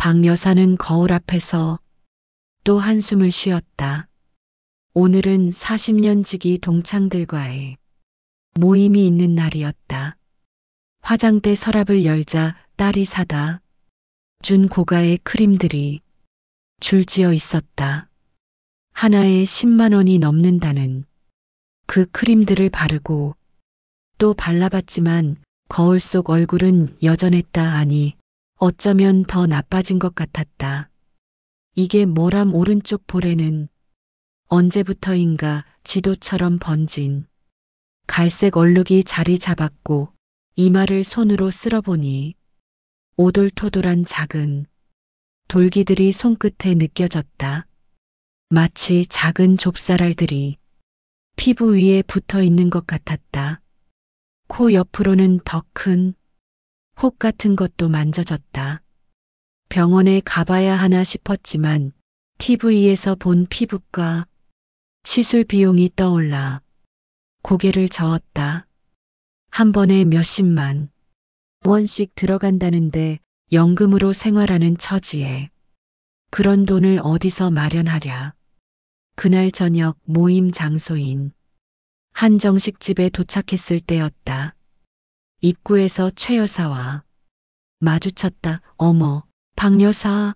박 여사는 거울 앞에서 또 한숨을 쉬었다. 오늘은 40년 지기 동창들과의 모임이 있는 날이었다. 화장대 서랍을 열자 딸이 사다 준 고가의 크림들이 줄지어 있었다. 하나에 10만 원이 넘는다는 그 크림들을 바르고 또 발라봤지만 거울 속 얼굴은 여전했다. 아니, 어쩌면 더 나빠진 것 같았다. 이게 뭐람 오른쪽 볼에는 언제부터인가 지도처럼 번진 갈색 얼룩이 자리 잡았고 이마를 손으로 쓸어보니 오돌토돌한 작은 돌기들이 손끝에 느껴졌다. 마치 작은 좁쌀알들이 피부 위에 붙어 있는 것 같았다. 코 옆으로는 더 큰 혹 같은 것도 만져졌다. 병원에 가봐야 하나 싶었지만 TV에서 본 피부과 시술 비용이 떠올라 고개를 저었다. 한 번에 몇십만 원씩 들어간다는데 연금으로 생활하는 처지에 그런 돈을 어디서 마련하랴. 그날 저녁 모임 장소인 한정식집에 도착했을 때였다. 입구에서 최 여사와 마주쳤다. 어머, 박 여사.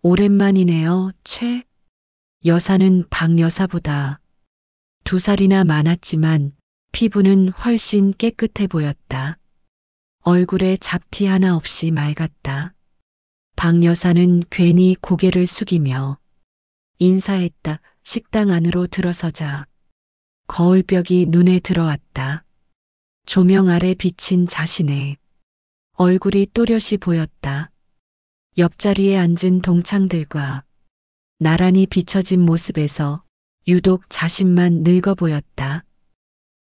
오랜만이네요. 최 여사는 박 여사보다 2살이나 많았지만 피부는 훨씬 깨끗해 보였다. 얼굴에 잡티 하나 없이 맑았다. 박 여사는 괜히 고개를 숙이며 인사했다. 식당 안으로 들어서자 거울벽이 눈에 들어왔다. 조명 아래 비친 자신의 얼굴이 또렷이 보였다. 옆자리에 앉은 동창들과 나란히 비춰진 모습에서 유독 자신만 늙어 보였다.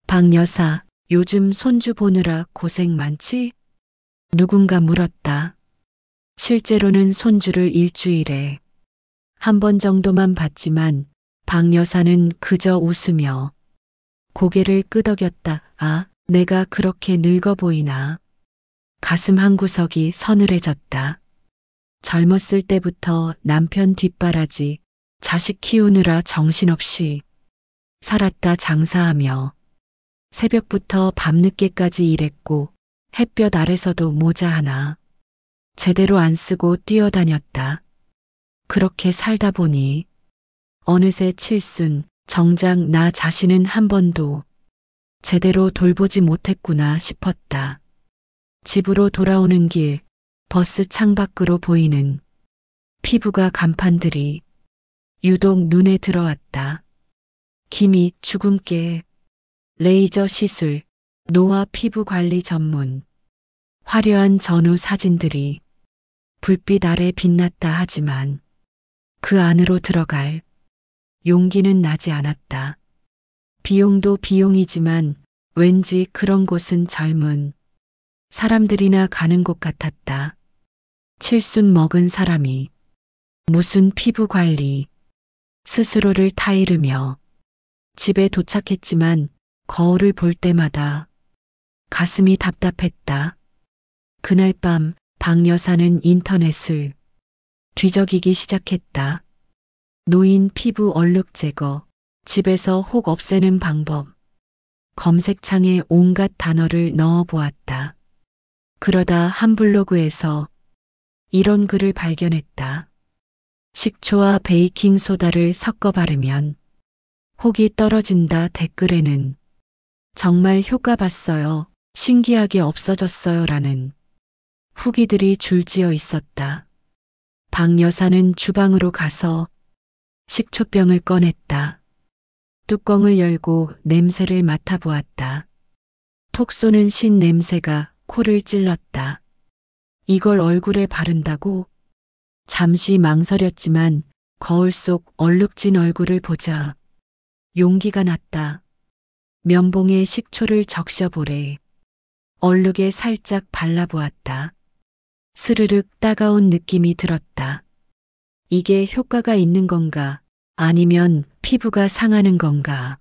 박 여사, 요즘 손주 보느라 고생 많지? 누군가 물었다. 실제로는 손주를 일주일에 한 번 정도만 봤지만 박 여사는 그저 웃으며 고개를 끄덕였다. 아, 내가 그렇게 늙어 보이나? 가슴 한구석이 서늘해졌다. 젊었을 때부터 남편 뒷바라지, 자식 키우느라 정신없이 살았다. 장사하며 새벽부터 밤늦게까지 일했고 햇볕 아래서도 모자 하나 제대로 안 쓰고 뛰어다녔다. 그렇게 살다 보니 어느새 칠순, 정작 나 자신은 한 번도 제대로 돌보지 못했구나 싶었다. 집으로 돌아오는 길, 버스 창밖으로 보이는 피부가 간판들이 유독 눈에 들어왔다. 기미, 주근깨, 레이저 시술, 노화 피부 관리 전문, 화려한 전후 사진들이 불빛 아래 빛났다. 하지만 그 안으로 들어갈 용기는 나지 않았다. 비용도 비용이지만 왠지 그런 곳은 젊은 사람들이나 가는 곳 같았다. 칠순 먹은 사람이 무슨 피부 관리, 스스로를 타이르며 집에 도착했지만 거울을 볼 때마다 가슴이 답답했다. 그날 밤 박 여사는 인터넷을 뒤적이기 시작했다. 노인 피부 얼룩 제거, 집에서 혹 없애는 방법. 검색창에 온갖 단어를 넣어 보았다. 그러다 한 블로그에서 이런 글을 발견했다. 식초와 베이킹 소다를 섞어 바르면 혹이 떨어진다. 댓글에는 정말 효과 봤어요. 신기하게 없어졌어요. 라는 후기들이 줄지어 있었다. 박 여사는 주방으로 가서 식초병을 꺼냈다. 뚜껑을 열고 냄새를 맡아보았다. 톡 쏘는 신 냄새가 코를 찔렀다. 이걸 얼굴에 바른다고? 잠시 망설였지만 거울 속 얼룩진 얼굴을 보자 용기가 났다. 면봉에 식초를 적셔보래. 얼룩에 살짝 발라보았다. 스르륵 따가운 느낌이 들었다. 이게 효과가 있는 건가? 아니면 피부가 상하는 건가?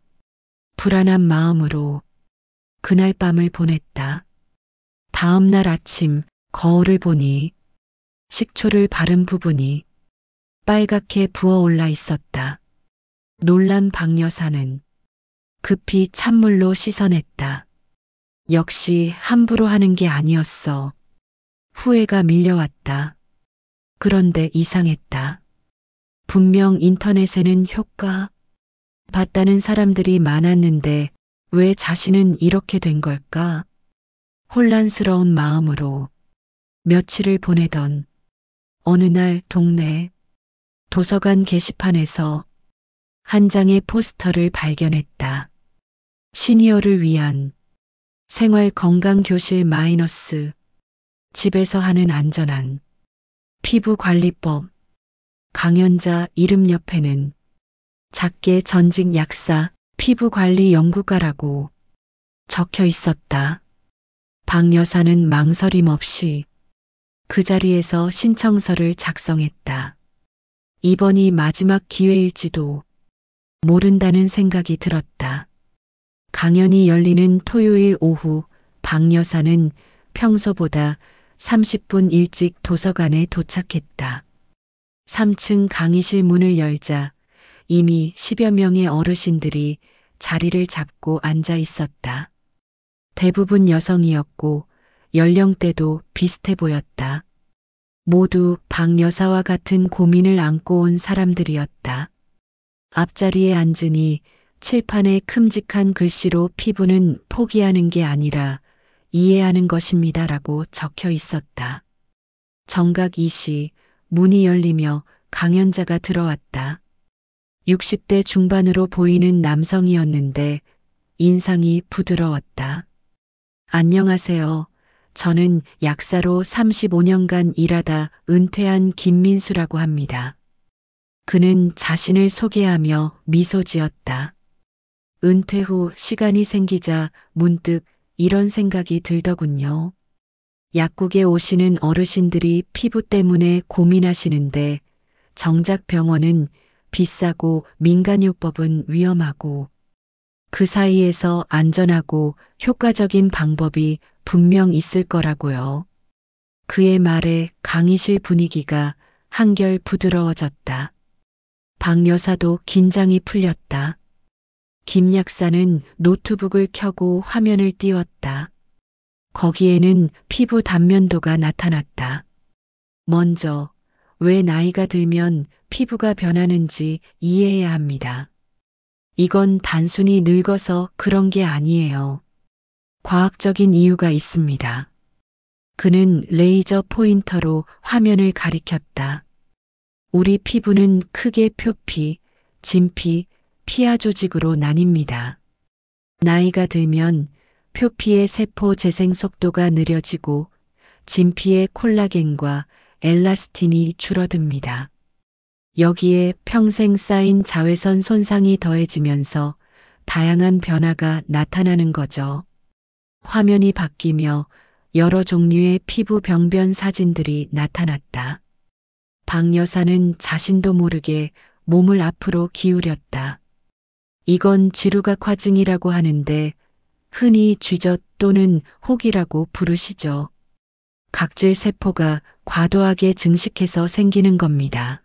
불안한 마음으로 그날 밤을 보냈다. 다음 날 아침 거울을 보니 식초를 바른 부분이 빨갛게 부어올라 있었다. 놀란 박 여사는 급히 찬물로 씻어냈다. 역시 함부로 하는 게 아니었어. 후회가 밀려왔다. 그런데 이상했다. 분명 인터넷에는 효과 봤다는 사람들이 많았는데 왜 자신은 이렇게 된 걸까? 혼란스러운 마음으로 며칠을 보내던 어느 날 동네 도서관 게시판에서 한 장의 포스터를 발견했다. 시니어를 위한 생활 건강 교실 마이너스 집에서 하는 안전한 피부 관리법. 강연자 이름 옆에는 작게 전직 약사 피부관리 연구가라고 적혀 있었다. 박 여사는 망설임 없이 그 자리에서 신청서를 작성했다. 이번이 마지막 기회일지도 모른다는 생각이 들었다. 강연이 열리는 토요일 오후 박 여사는 평소보다 30분 일찍 도서관에 도착했다. 3층 강의실 문을 열자 이미 10여 명의 어르신들이 자리를 잡고 앉아 있었다. 대부분 여성이었고 연령대도 비슷해 보였다. 모두 박 여사와 같은 고민을 안고 온 사람들이었다. 앞자리에 앉으니 칠판에 큼직한 글씨로 피부는 포기하는 게 아니라 이해하는 것입니다라고 적혀 있었다. 정각 이시 문이 열리며 강연자가 들어왔다. 60대 중반으로 보이는 남성이었는데 인상이 부드러웠다. 안녕하세요. 저는 약사로 35년간 일하다 은퇴한 김민수라고 합니다. 그는 자신을 소개하며 미소 지었다. 은퇴 후 시간이 생기자 문득 이런 생각이 들더군요. 약국에 오시는 어르신들이 피부 때문에 고민하시는데 정작 병원은 비싸고 민간요법은 위험하고 그 사이에서 안전하고 효과적인 방법이 분명 있을 거라고요. 그의 말에 강의실 분위기가 한결 부드러워졌다. 박 여사도 긴장이 풀렸다. 김 약사는 노트북을 켜고 화면을 띄웠다. 거기에는 피부 단면도가 나타났다. 먼저 왜 나이가 들면 피부가 변하는지 이해해야 합니다. 이건 단순히 늙어서 그런 게 아니에요. 과학적인 이유가 있습니다. 그는 레이저 포인터로 화면을 가리켰다. 우리 피부는 크게 표피, 진피, 피하 조직으로 나뉩니다. 나이가 들면 표피의 세포 재생 속도가 느려지고 진피의 콜라겐과 엘라스틴이 줄어듭니다. 여기에 평생 쌓인 자외선 손상이 더해지면서 다양한 변화가 나타나는 거죠. 화면이 바뀌며 여러 종류의 피부 병변 사진들이 나타났다. 박 여사는 자신도 모르게 몸을 앞으로 기울였다. 이건 지루각 화증이라고 하는데 흔히 쥐젖 또는 혹이라고 부르시죠. 각질 세포가 과도하게 증식해서 생기는 겁니다.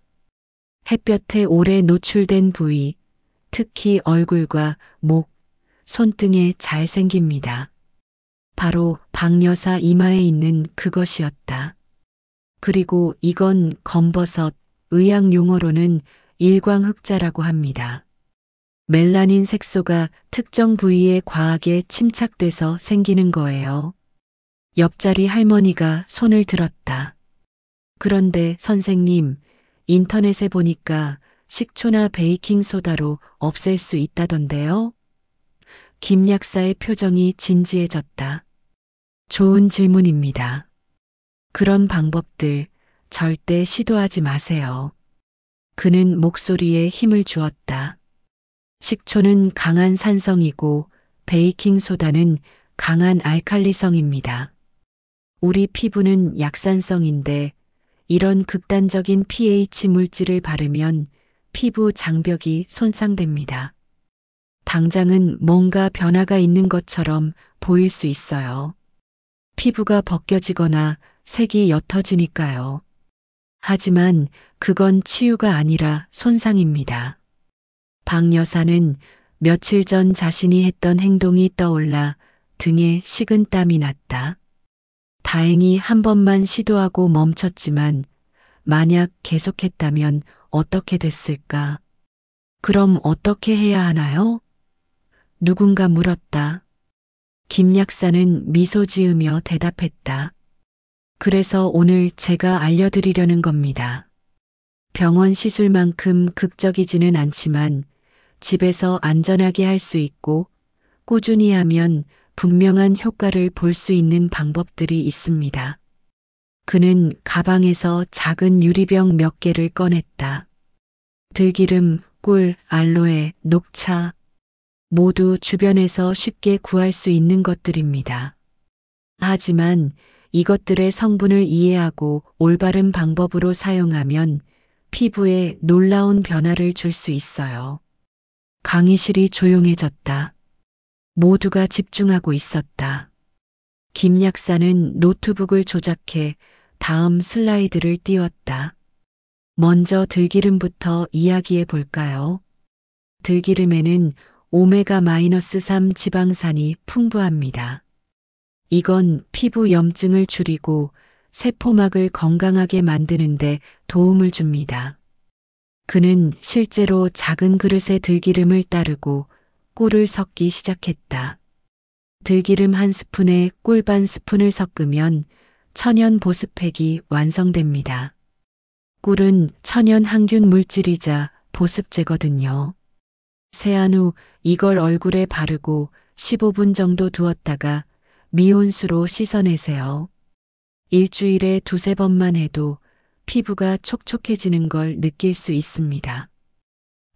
햇볕에 오래 노출된 부위, 특히 얼굴과 목, 손등에 잘 생깁니다. 바로 박 여사 이마에 있는 그것이었다. 그리고 이건 검버섯, 의학 용어로는 일광흑자라고 합니다. 멜라닌 색소가 특정 부위에 과하게 침착돼서 생기는 거예요. 옆자리 할머니가 손을 들었다. 그런데 선생님, 인터넷에 보니까 식초나 베이킹소다로 없앨 수 있다던데요? 김 약사의 표정이 진지해졌다. 좋은 질문입니다. 그런 방법들 절대 시도하지 마세요. 그는 목소리에 힘을 주었다. 식초는 강한 산성이고 베이킹소다는 강한 알칼리성입니다. 우리 피부는 약산성인데 이런 극단적인 pH 물질을 바르면 피부 장벽이 손상됩니다. 당장은 뭔가 변화가 있는 것처럼 보일 수 있어요. 피부가 벗겨지거나 색이 옅어지니까요. 하지만 그건 치유가 아니라 손상입니다. 박 여사는 며칠 전 자신이 했던 행동이 떠올라 등에 식은땀이 났다. 다행히 한 번만 시도하고 멈췄지만 만약 계속했다면 어떻게 됐을까? 그럼 어떻게 해야 하나요? 누군가 물었다. 김 약사는 미소 지으며 대답했다. 그래서 오늘 제가 알려드리려는 겁니다. 병원 시술만큼 극적이지는 않지만 집에서 안전하게 할 수 있고 꾸준히 하면 분명한 효과를 볼 수 있는 방법들이 있습니다. 그는 가방에서 작은 유리병 몇 개를 꺼냈다. 들기름, 꿀, 알로에, 녹차 모두 주변에서 쉽게 구할 수 있는 것들입니다. 하지만 이것들의 성분을 이해하고 올바른 방법으로 사용하면 피부에 놀라운 변화를 줄 수 있어요. 강의실이 조용해졌다. 모두가 집중하고 있었다. 김 약사는 노트북을 조작해 다음 슬라이드를 띄웠다. 먼저 들기름부터 이야기해 볼까요? 들기름에는 오메가-3 지방산이 풍부합니다. 이건 피부 염증을 줄이고 세포막을 건강하게 만드는데 도움을 줍니다. 그는 실제로 작은 그릇에 들기름을 따르고 꿀을 섞기 시작했다. 들기름 한 스푼에 꿀 반 스푼을 섞으면 천연 보습팩이 완성됩니다. 꿀은 천연 항균 물질이자 보습제거든요. 세안 후 이걸 얼굴에 바르고 15분 정도 두었다가 미온수로 씻어내세요. 일주일에 두세 번만 해도 피부가 촉촉해지는 걸 느낄 수 있습니다.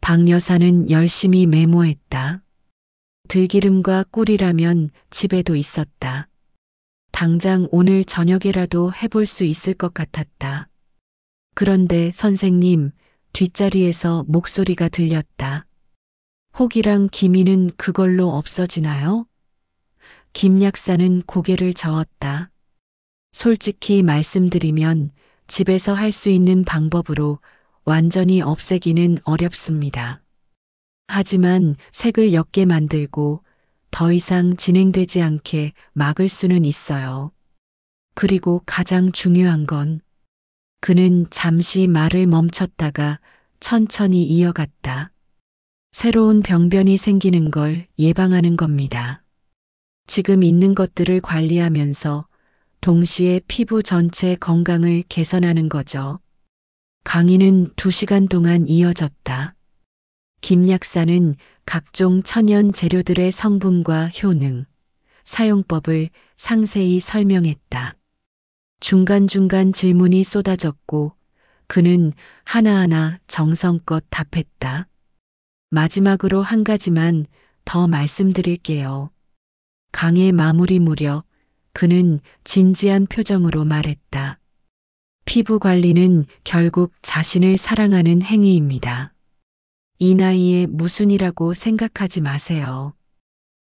박 여사는 열심히 메모했다. 들기름과 꿀이라면 집에도 있었다. 당장 오늘 저녁에라도 해볼 수 있을 것 같았다. 그런데 선생님, 뒷자리에서 목소리가 들렸다. 혹이랑 기미는 그걸로 없어지나요? 김 약사는 고개를 저었다. 솔직히 말씀드리면 집에서 할 수 있는 방법으로 완전히 없애기는 어렵습니다. 하지만 색을 옅게 만들고 더 이상 진행되지 않게 막을 수는 있어요. 그리고 가장 중요한 건 그는 잠시 말을 멈췄다가 천천히 이어갔다. 새로운 병변이 생기는 걸 예방하는 겁니다. 지금 있는 것들을 관리하면서 동시에 피부 전체 건강을 개선하는 거죠. 강의는 2시간 동안 이어졌다. 김 약사는 각종 천연 재료들의 성분과 효능, 사용법을 상세히 설명했다. 중간중간 질문이 쏟아졌고 그는 하나하나 정성껏 답했다. 마지막으로 한 가지만 더 말씀드릴게요. 강의 마무리 무렵 그는 진지한 표정으로 말했다. 피부 관리는 결국 자신을 사랑하는 행위입니다. 이 나이에 무슨이라고 생각하지 마세요.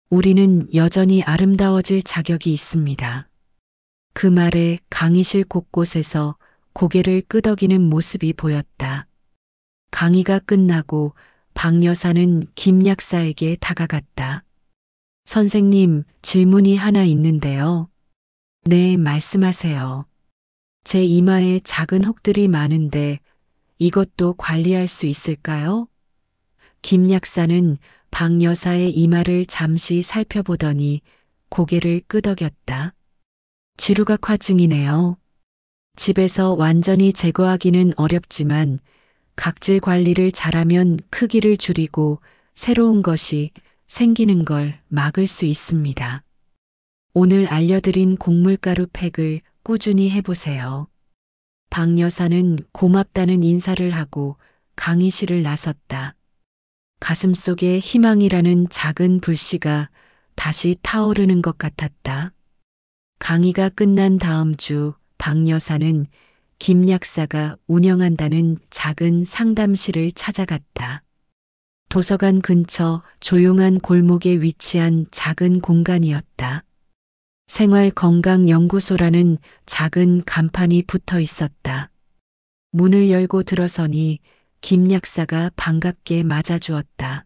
우리는 여전히 아름다워질 자격이 있습니다. 그 말에 강의실 곳곳에서 고개를 끄덕이는 모습이 보였다. 강의가 끝나고 박 여사는 김 약사에게 다가갔다. 선생님, 질문이 하나 있는데요. 네, 말씀하세요. 제 이마에 작은 혹들이 많은데 이것도 관리할 수 있을까요? 김 약사는 박 여사의 이마를 잠시 살펴보더니 고개를 끄덕였다. 지루각화증이네요. 집에서 완전히 제거하기는 어렵지만 각질 관리를 잘하면 크기를 줄이고 새로운 것이 생기는 걸 막을 수 있습니다. 오늘 알려드린 곡물가루 팩을 꾸준히 해보세요. 박 여사는 고맙다는 인사를 하고 강의실을 나섰다. 가슴속에 희망이라는 작은 불씨가 다시 타오르는 것 같았다. 강의가 끝난 다음 주 박 여사는 김 약사가 운영한다는 작은 상담실을 찾아갔다. 도서관 근처 조용한 골목에 위치한 작은 공간이었다. 생활건강연구소라는 작은 간판이 붙어 있었다. 문을 열고 들어서니 김 약사가 반갑게 맞아주었다.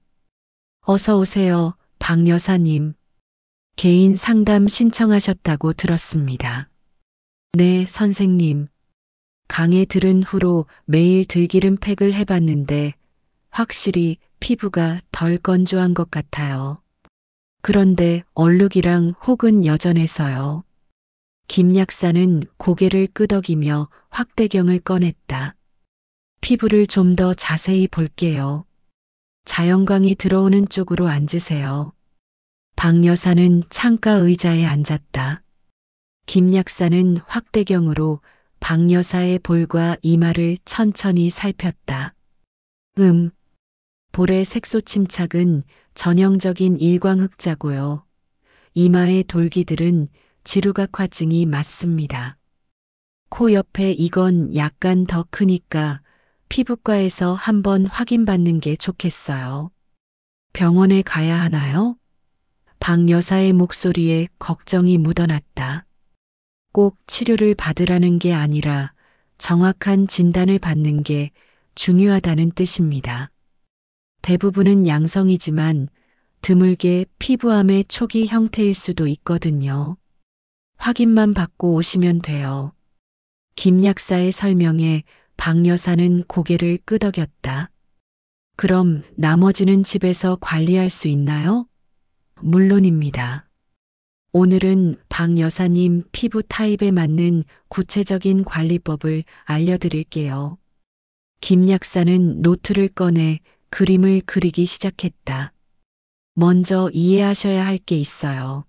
어서 오세요, 박 여사님. 개인 상담 신청하셨다고 들었습니다. 네, 선생님. 강의 들은 후로 매일 들기름 팩을 해봤는데 확실히 피부가 덜 건조한 것 같아요. 그런데 얼룩이랑 혹은 여전해서요. 김 약사는 고개를 끄덕이며 확대경을 꺼냈다. 피부를 좀 더 자세히 볼게요. 자연광이 들어오는 쪽으로 앉으세요. 박 여사는 창가 의자에 앉았다. 김 약사는 확대경으로 박 여사의 볼과 이마를 천천히 살폈다. 볼의 색소 침착은 전형적인 일광흑자고요. 이마의 돌기들은 지루각화증이 맞습니다. 코 옆에 이건 약간 더 크니까 피부과에서 한번 확인받는 게 좋겠어요. 병원에 가야 하나요? 박 여사의 목소리에 걱정이 묻어났다. 꼭 치료를 받으라는 게 아니라 정확한 진단을 받는 게 중요하다는 뜻입니다. 대부분은 양성이지만 드물게 피부암의 초기 형태일 수도 있거든요. 확인만 받고 오시면 돼요. 김 약사의 설명에 박 여사는 고개를 끄덕였다. 그럼 나머지는 집에서 관리할 수 있나요? 물론입니다. 오늘은 박 여사님 피부 타입에 맞는 구체적인 관리법을 알려드릴게요. 김 약사는 노트를 꺼내 그림을 그리기 시작했다. 먼저 이해하셔야 할 게 있어요.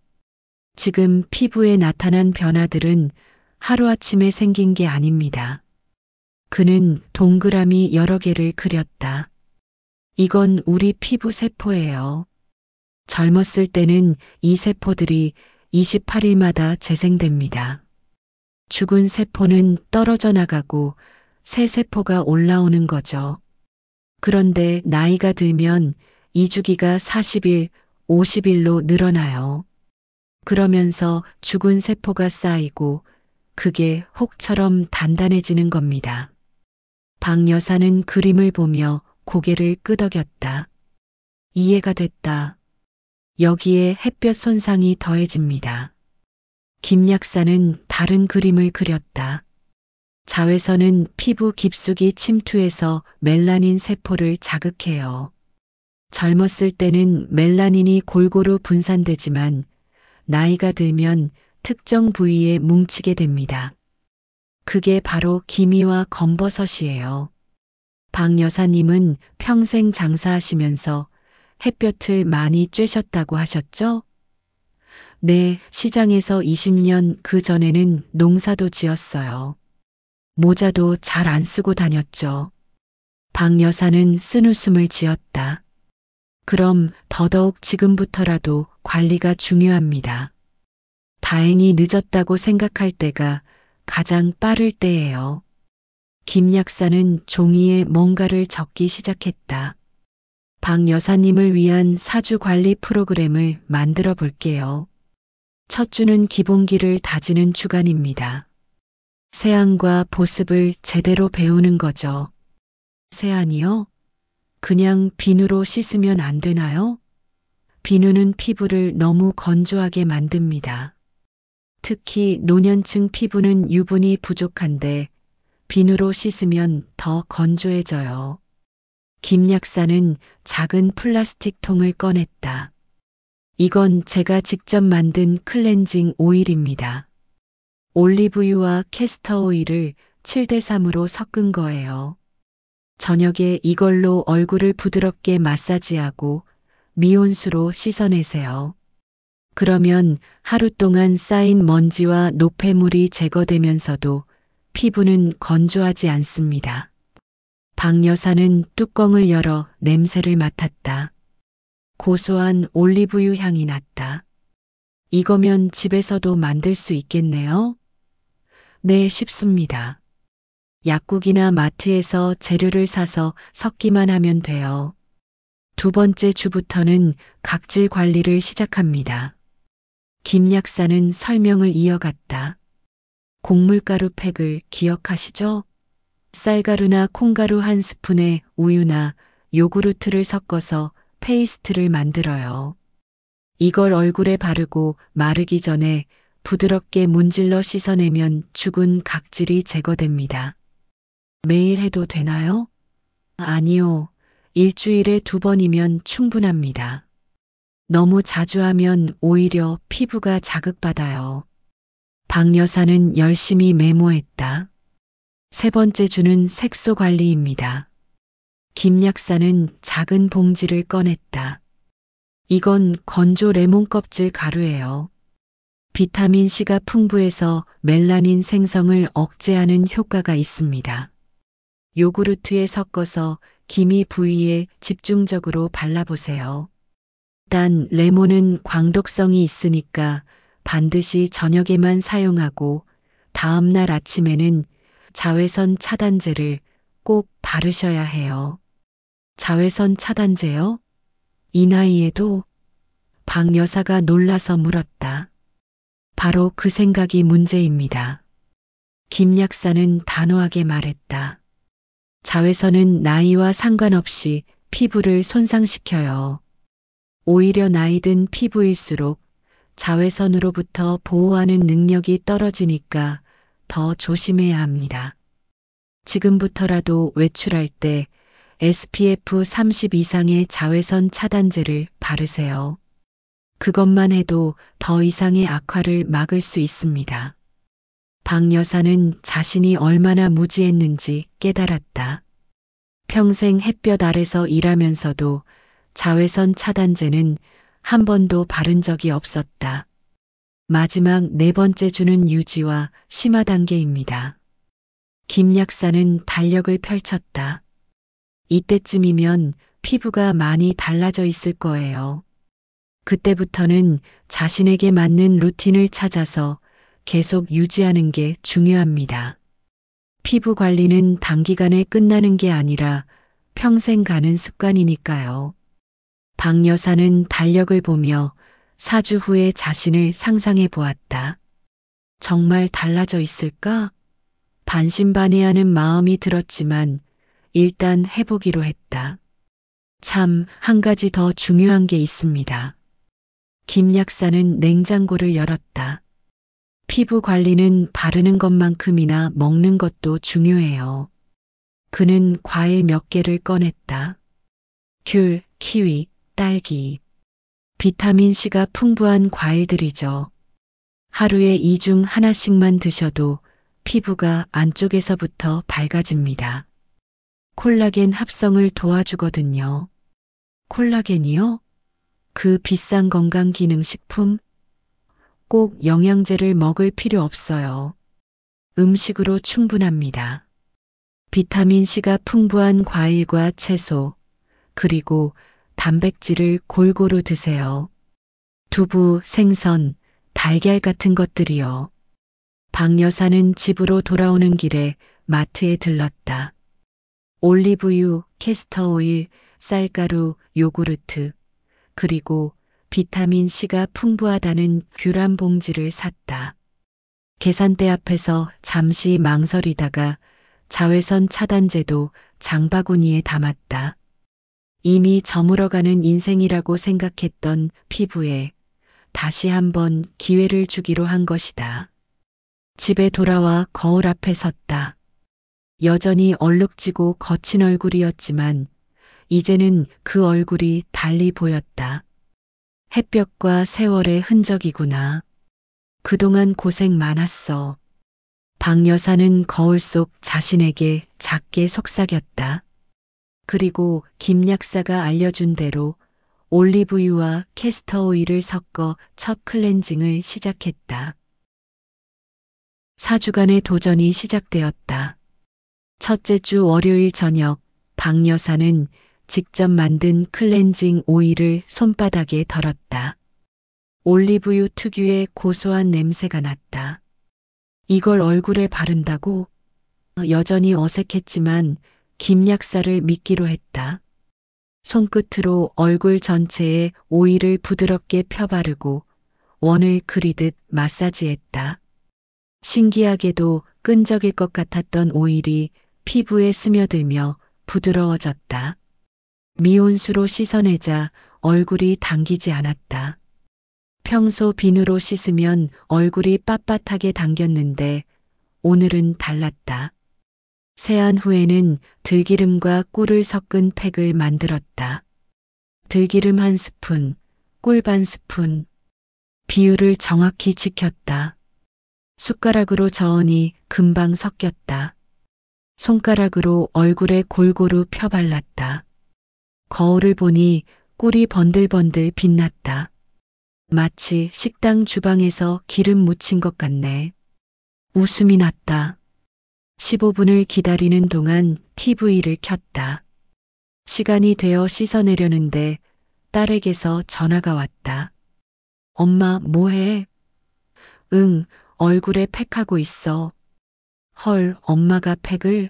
지금 피부에 나타난 변화들은 하루아침에 생긴 게 아닙니다. 그는 동그라미 여러 개를 그렸다. 이건 우리 피부 세포예요. 젊었을 때는 이 세포들이 28일마다 재생됩니다. 죽은 세포는 떨어져 나가고 새 세포가 올라오는 거죠. 그런데 나이가 들면 이 주기가 40일, 50일로 늘어나요. 그러면서 죽은 세포가 쌓이고 그게 혹처럼 단단해지는 겁니다. 박 여사는 그림을 보며 고개를 끄덕였다. 이해가 됐다. 여기에 햇볕 손상이 더해집니다. 김 약사는 다른 그림을 그렸다. 자외선은 피부 깊숙이 침투해서 멜라닌 세포를 자극해요. 젊었을 때는 멜라닌이 골고루 분산되지만 나이가 들면 특정 부위에 뭉치게 됩니다. 그게 바로 기미와 검버섯이에요. 박 여사님은 평생 장사하시면서 햇볕을 많이 쬐셨다고 하셨죠? 네, 시장에서 20년 그 전에는 농사도 지었어요. 모자도 잘 안 쓰고 다녔죠. 박 여사는 쓴웃음을 지었다. 그럼 더더욱 지금부터라도 관리가 중요합니다. 다행히 늦었다고 생각할 때가 가장 빠를 때예요. 김 약사는 종이에 뭔가를 적기 시작했다. 박 여사님을 위한 사주 관리 프로그램을 만들어 볼게요. 첫 주는 기본기를 다지는 주간입니다. 세안과 보습을 제대로 배우는 거죠. 세안이요? 그냥 비누로 씻으면 안 되나요? 비누는 피부를 너무 건조하게 만듭니다. 특히 노년층 피부는 유분이 부족한데 비누로 씻으면 더 건조해져요. 김 약사는 작은 플라스틱 통을 꺼냈다. 이건 제가 직접 만든 클렌징 오일입니다. 올리브유와 캐스터 오일을 7대3으로 섞은 거예요. 저녁에 이걸로 얼굴을 부드럽게 마사지하고 미온수로 씻어내세요. 그러면 하루 동안 쌓인 먼지와 노폐물이 제거되면서도 피부는 건조하지 않습니다. 박 여사는 뚜껑을 열어 냄새를 맡았다. 고소한 올리브유 향이 났다. 이거면 집에서도 만들 수 있겠네요? 네, 쉽습니다. 약국이나 마트에서 재료를 사서 섞기만 하면 돼요. 두 번째 주부터는 각질 관리를 시작합니다. 김 약사는 설명을 이어갔다. 곡물가루 팩을 기억하시죠? 쌀가루나 콩가루 한 스푼에 우유나 요구르트를 섞어서 페이스트를 만들어요. 이걸 얼굴에 바르고 마르기 전에 부드럽게 문질러 씻어내면 죽은 각질이 제거됩니다. 매일 해도 되나요? 아니요. 일주일에 2번이면 충분합니다. 너무 자주 하면 오히려 피부가 자극받아요. 박 여사는 열심히 메모했다. 3번째 주는 색소 관리입니다. 김 약사는 작은 봉지를 꺼냈다. 이건 건조 레몬 껍질 가루예요. 비타민 C가 풍부해서 멜라닌 생성을 억제하는 효과가 있습니다. 요구르트에 섞어서 기미 부위에 집중적으로 발라보세요. 단 레몬은 광독성이 있으니까 반드시 저녁에만 사용하고 다음날 아침에는 자외선 차단제를 꼭 바르셔야 해요. 자외선 차단제요? 이 나이에도? 박 여사가 놀라서 물었다. 바로 그 생각이 문제입니다. 김 약사는 단호하게 말했다. 자외선은 나이와 상관없이 피부를 손상시켜요. 오히려 나이 든 피부일수록 자외선으로부터 보호하는 능력이 떨어지니까 더 조심해야 합니다. 지금부터라도 외출할 때 SPF 30 이상의 자외선 차단제를 바르세요. 그것만 해도 더 이상의 악화를 막을 수 있습니다. 박 여사는 자신이 얼마나 무지했는지 깨달았다. 평생 햇볕 아래서 일하면서도 자외선 차단제는 한 번도 바른 적이 없었다. 마지막 4번째 주는 유지와 심화 단계입니다. 김 약사는 달력을 펼쳤다. 이때쯤이면 피부가 많이 달라져 있을 거예요. 그때부터는 자신에게 맞는 루틴을 찾아서 계속 유지하는 게 중요합니다. 피부 관리는 단기간에 끝나는 게 아니라 평생 가는 습관이니까요. 박 여사는 달력을 보며 4주 후에 자신을 상상해 보았다. 정말 달라져 있을까? 반신반의하는 마음이 들었지만 일단 해보기로 했다. 참, 한 가지 더 중요한 게 있습니다. 김 약사는 냉장고를 열었다. 피부 관리는 바르는 것만큼이나 먹는 것도 중요해요. 그는 과일 몇 개를 꺼냈다. 귤, 키위, 딸기. 비타민 C가 풍부한 과일들이죠. 하루에 이 중 하나씩만 드셔도 피부가 안쪽에서부터 밝아집니다. 콜라겐 합성을 도와주거든요. 콜라겐이요? 그 비싼 건강기능식품? 꼭 영양제를 먹을 필요 없어요. 음식으로 충분합니다. 비타민 C가 풍부한 과일과 채소, 그리고 단백질을 골고루 드세요. 두부, 생선, 달걀 같은 것들이요. 박 여사는 집으로 돌아오는 길에 마트에 들렀다. 올리브유, 캐스터 오일, 쌀가루, 요구르트, 그리고 비타민 C가 풍부하다는 귤 한 봉지를 샀다. 계산대 앞에서 잠시 망설이다가 자외선 차단제도 장바구니에 담았다. 이미 저물어가는 인생이라고 생각했던 피부에 다시 한번 기회를 주기로 한 것이다. 집에 돌아와 거울 앞에 섰다. 여전히 얼룩지고 거친 얼굴이었지만 이제는 그 얼굴이 달리 보였다. 햇볕과 세월의 흔적이구나. 그동안 고생 많았어. 박 여사는 거울 속 자신에게 작게 속삭였다. 그리고 김 약사가 알려준 대로 올리브유와 캐스터 오일을 섞어 첫 클렌징을 시작했다. 4주간의 도전이 시작되었다. 첫째 주 월요일 저녁, 박 여사는 직접 만든 클렌징 오일을 손바닥에 덜었다. 올리브유 특유의 고소한 냄새가 났다. 이걸 얼굴에 바른다고? 여전히 어색했지만 김 약사를 믿기로 했다. 손끝으로 얼굴 전체에 오일을 부드럽게 펴바르고 원을 그리듯 마사지했다. 신기하게도 끈적일 것 같았던 오일이 피부에 스며들며 부드러워졌다. 미온수로 씻어내자 얼굴이 당기지 않았다. 평소 비누로 씻으면 얼굴이 빳빳하게 당겼는데 오늘은 달랐다. 세안 후에는 들기름과 꿀을 섞은 팩을 만들었다. 들기름 1스푼, 꿀 반 스푼. 비율을 정확히 지켰다. 숟가락으로 저으니 금방 섞였다. 손가락으로 얼굴에 골고루 펴발랐다. 거울을 보니 꿀이 번들번들 빛났다. 마치 식당 주방에서 기름 묻힌 것 같네. 웃음이 났다. 15분을 기다리는 동안 TV를 켰다. 시간이 되어 씻어내려는데 딸에게서 전화가 왔다. 엄마, 뭐해? 응, 얼굴에 팩하고 있어. 헐, 엄마가 팩을?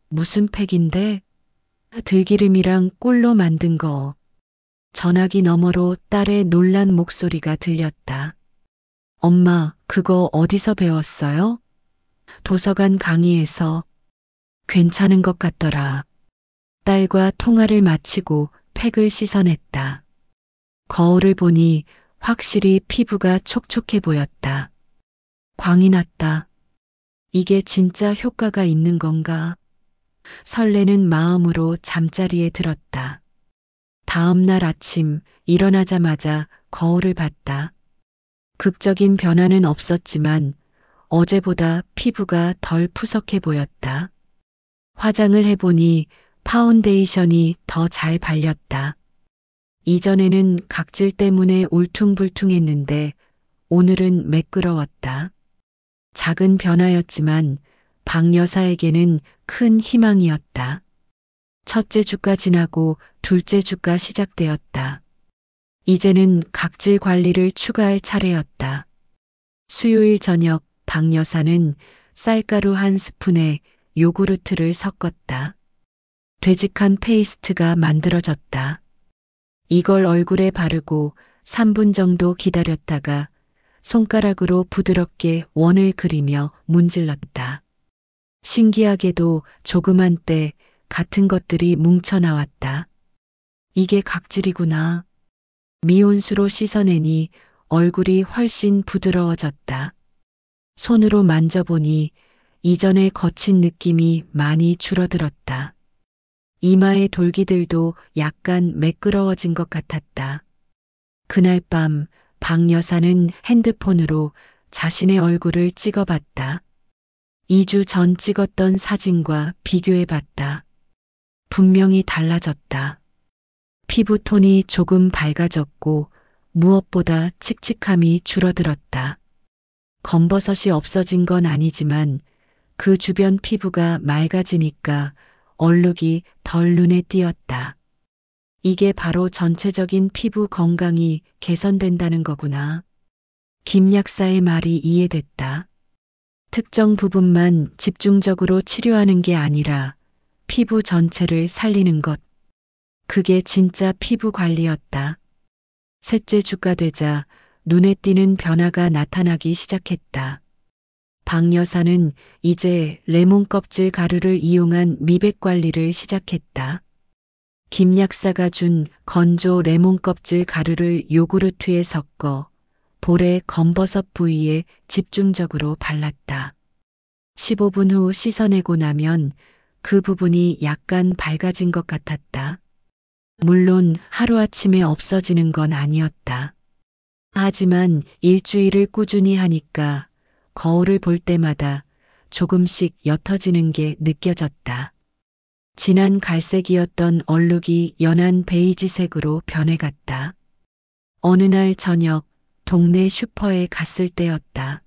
무슨 팩인데? 들기름이랑 꿀로 만든 거. 전화기 너머로 딸의 놀란 목소리가 들렸다. 엄마, 그거 어디서 배웠어요? 도서관 강의에서. 괜찮은 것 같더라. 딸과 통화를 마치고 팩을 씻어냈다. 거울을 보니 확실히 피부가 촉촉해 보였다. 광이 났다. 이게 진짜 효과가 있는 건가? 설레는 마음으로 잠자리에 들었다. 다음 날 아침 일어나자마자 거울을 봤다. 극적인 변화는 없었지만 어제보다 피부가 덜 푸석해 보였다. 화장을 해보니 파운데이션이 더 잘 발렸다. 이전에는 각질 때문에 울퉁불퉁했는데 오늘은 매끄러웠다. 작은 변화였지만 박 여사에게는 큰 희망이었다. 첫째 주가 지나고 둘째 주가 시작되었다. 이제는 각질 관리를 추가할 차례였다. 수요일 저녁 박 여사는 쌀가루 1스푼에 요구르트를 섞었다. 되직한 페이스트가 만들어졌다. 이걸 얼굴에 바르고 3분 정도 기다렸다가 손가락으로 부드럽게 원을 그리며 문질렀다. 신기하게도 조그만 때 같은 것들이 뭉쳐 나왔다. 이게 각질이구나. 미온수로 씻어내니 얼굴이 훨씬 부드러워졌다. 손으로 만져보니 이전의 거친 느낌이 많이 줄어들었다. 이마의 돌기들도 약간 매끄러워진 것 같았다. 그날 밤 박 여사는 핸드폰으로 자신의 얼굴을 찍어봤다. 2주 전 찍었던 사진과 비교해봤다. 분명히 달라졌다. 피부톤이 조금 밝아졌고 무엇보다 칙칙함이 줄어들었다. 검버섯이 없어진 건 아니지만 그 주변 피부가 맑아지니까 얼룩이 덜 눈에 띄었다. 이게 바로 전체적인 피부 건강이 개선된다는 거구나. 김 약사의 말이 이해됐다. 특정 부분만 집중적으로 치료하는 게 아니라 피부 전체를 살리는 것. 그게 진짜 피부 관리였다. 셋째 주가 되자 눈에 띄는 변화가 나타나기 시작했다. 박 여사는 이제 레몬 껍질 가루를 이용한 미백 관리를 시작했다. 김 약사가 준 건조 레몬 껍질 가루를 요구르트에 섞어 볼의 검버섯 부위에 집중적으로 발랐다. 15분 후 씻어내고 나면 그 부분이 약간 밝아진 것 같았다. 물론 하루아침에 없어지는 건 아니었다. 하지만 일주일을 꾸준히 하니까 거울을 볼 때마다 조금씩 옅어지는 게 느껴졌다. 진한 갈색이었던 얼룩이 연한 베이지색으로 변해갔다. 어느 날 저녁 동네 슈퍼에 갔을 때였다.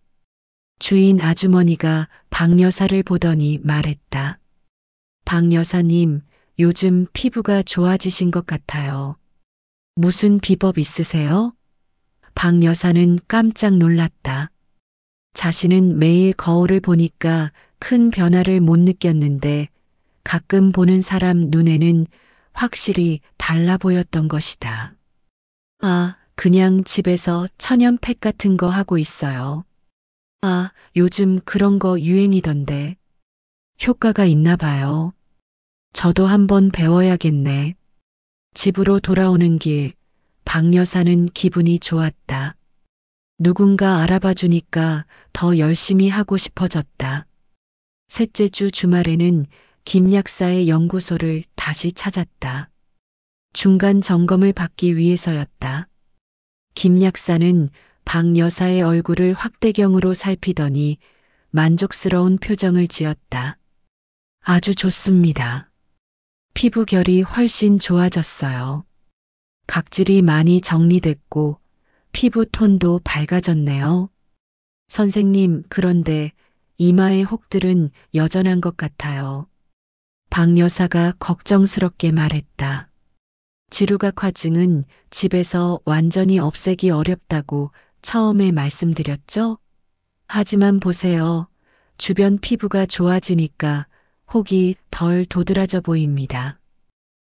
주인 아주머니가 박 여사를 보더니 말했다. 박 여사님, 요즘 피부가 좋아지신 것 같아요. 무슨 비법 있으세요? 박 여사는 깜짝 놀랐다. 자신은 매일 거울을 보니까 큰 변화를 못 느꼈는데 가끔 보는 사람 눈에는 확실히 달라 보였던 것이다. 아, 그냥 집에서 천연팩 같은 거 하고 있어요. 아, 요즘 그런 거 유행이던데. 효과가 있나 봐요. 저도 한번 배워야겠네. 집으로 돌아오는 길, 박 여사는 기분이 좋았다. 누군가 알아봐 주니까 더 열심히 하고 싶어졌다. 셋째 주 주말에는 김 약사의 연구소를 다시 찾았다. 중간 점검을 받기 위해서였다. 김 약사는 박 여사의 얼굴을 확대경으로 살피더니 만족스러운 표정을 지었다. 아주 좋습니다. 피부결이 훨씬 좋아졌어요. 각질이 많이 정리됐고 피부 톤도 밝아졌네요. 선생님, 그런데 이마의 혹들은 여전한 것 같아요. 박 여사가 걱정스럽게 말했다. 지루각화증은 집에서 완전히 없애기 어렵다고 처음에 말씀드렸죠? 하지만 보세요. 주변 피부가 좋아지니까 혹이 덜 도드라져 보입니다.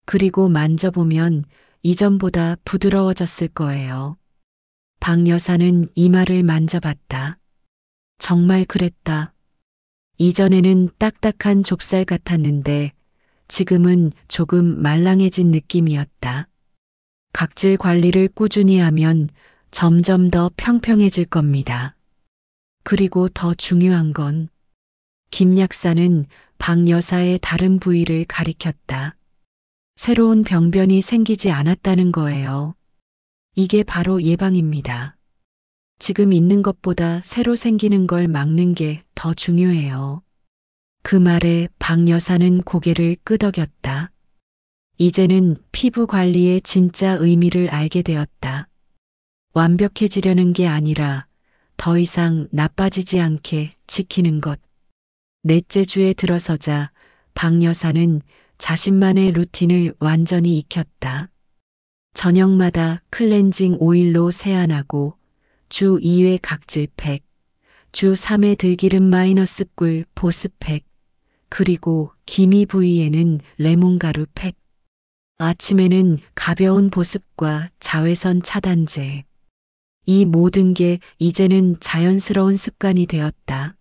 그리고 만져보면 이전보다 부드러워졌을 거예요. 박 여사는 이마를 만져봤다. 정말 그랬다. 이전에는 딱딱한 좁쌀 같았는데 지금은 조금 말랑해진 느낌이었다. 각질 관리를 꾸준히 하면 점점 더 평평해질 겁니다. 그리고 더 중요한 건 김 약사는 박 여사의 다른 부위를 가리켰다. 새로운 병변이 생기지 않았다는 거예요. 이게 바로 예방입니다. 지금 있는 것보다 새로 생기는 걸 막는 게 더 중요해요. 그 말에 박 여사는 고개를 끄덕였다. 이제는 피부 관리의 진짜 의미를 알게 되었다. 완벽해지려는 게 아니라 더 이상 나빠지지 않게 지키는 것. 넷째 주에 들어서자 박 여사는 자신만의 루틴을 완전히 익혔다. 저녁마다 클렌징 오일로 세안하고 주 2회 각질팩, 주 3회 들기름 마이너스 꿀 보습팩, 그리고 기미 부위에는 레몬가루 팩. 아침에는 가벼운 보습과 자외선 차단제. 이 모든 게 이제는 자연스러운 습관이 되었다.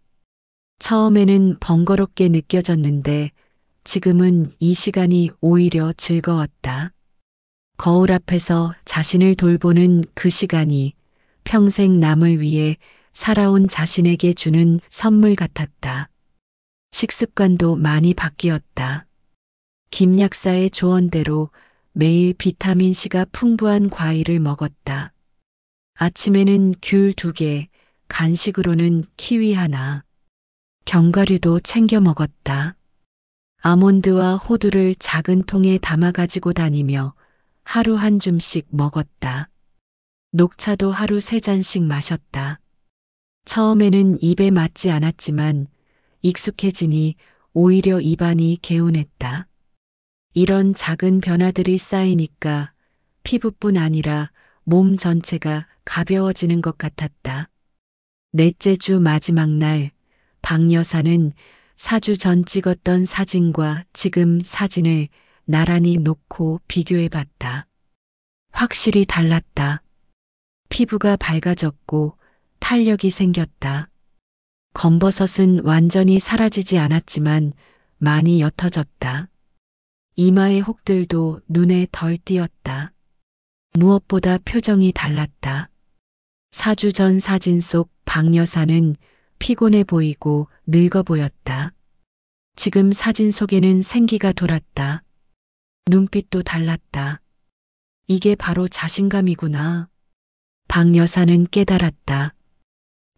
처음에는 번거롭게 느껴졌는데 지금은 이 시간이 오히려 즐거웠다. 거울 앞에서 자신을 돌보는 그 시간이 평생 남을 위해 살아온 자신에게 주는 선물 같았다. 식습관도 많이 바뀌었다. 김 약사의 조언대로 매일 비타민C가 풍부한 과일을 먹었다. 아침에는 귤 2개, 간식으로는 키위 하나, 견과류도 챙겨 먹었다. 아몬드와 호두를 작은 통에 담아 가지고 다니며 하루 한 줌씩 먹었다. 녹차도 하루 3잔씩 마셨다. 처음에는 입에 맞지 않았지만 익숙해지니 오히려 입안이 개운했다. 이런 작은 변화들이 쌓이니까 피부뿐 아니라 몸 전체가 가벼워지는 것 같았다. 넷째 주 마지막 날, 박 여사는 4주 전 찍었던 사진과 지금 사진을 나란히 놓고 비교해 봤다. 확실히 달랐다. 피부가 밝아졌고 탄력이 생겼다. 검버섯은 완전히 사라지지 않았지만 많이 옅어졌다. 이마의 혹들도 눈에 덜 띄었다. 무엇보다 표정이 달랐다. 4주 전 사진 속 박 여사는 피곤해 보이고 늙어 보였다. 지금 사진 속에는 생기가 돌았다. 눈빛도 달랐다. 이게 바로 자신감이구나. 박 여사는 깨달았다.